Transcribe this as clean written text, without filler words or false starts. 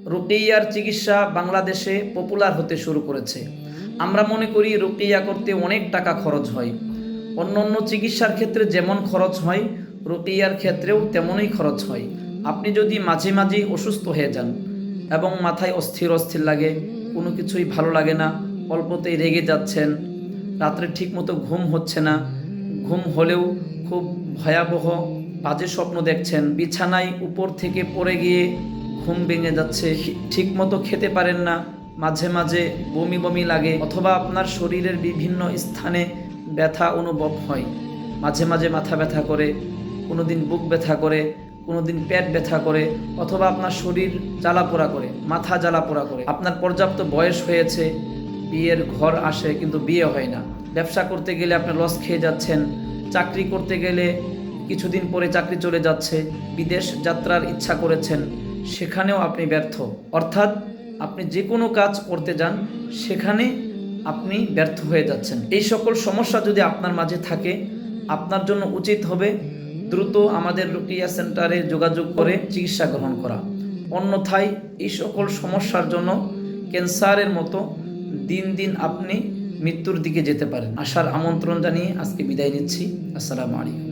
রুকিয়ার চিকিৎসা বাংলাদেশে পপুলার হতে শুরু করেছে। আমরা মনে করি রুকিয়া করতে অনেক টাকা খরচ হয়। অন্য চিকিৎসার ক্ষেত্রে যেমন খরচ হয়, রুকিয়ার ক্ষেত্রেও তেমনই খরচ হয়। আপনি যদি মাঝে মাঝে অসুস্থ হয়ে যান এবং মাথায় অস্থির অস্থির লাগে, কোনো কিছুই ভালো লাগে না, অল্পতেই রেগে যাচ্ছেন, রাত্রে ঠিকমতো ঘুম হচ্ছে না, ঘুম হলেও খুব ভয়াবহ বাজে স্বপ্ন দেখছেন, বিছানায় উপর থেকে পড়ে গিয়ে ঘুম ভেঙে যাচ্ছে, ঠিকমতো খেতে পারেন না, মাঝে মাঝে বমি বমি লাগে, অথবা আপনার শরীরের বিভিন্ন স্থানে ব্যথা অনুভব হয়, মাঝে মাঝে মাথা ব্যথা করে, কোনো দিন বুক ব্যথা করে, কোনো দিন পেট ব্যথা করে, অথবা আপনার শরীর জ্বালাপোড়া করে, মাথা জ্বালাপোড়া করে, আপনার পর্যাপ্ত বয়স হয়েছে, বিয়ের ঘর আসে কিন্তু বিয়ে হয় না, ব্যবসা করতে গেলে আপনি লস খেয়ে যাচ্ছেন, চাকরি করতে গেলে কিছুদিন পরে চাকরি চলে যাচ্ছে, বিদেশ যাত্রার ইচ্ছা করেছেন, সেখানেও আপনি ব্যর্থ। অর্থাৎ আপনি যে কোনো কাজ করতে যান, সেখানে আপনি ব্যর্থ হয়ে যাচ্ছেন। এই সকল সমস্যা যদি আপনার মাঝে থাকে, আপনার জন্য উচিত হবে দ্রুত আমাদের রুকিয়া সেন্টারে যোগাযোগ করে চিকিৎসা গ্রহণ করা। অন্যথায় এই সকল সমস্যার জন্য ক্যান্সারের মতো দিন দিন আপনি মৃত্যুর দিকে যেতে পারেন। আসার আমন্ত্রণ জানিয়ে আজকে বিদায় নিচ্ছি। আসসালামু আলাইকুম।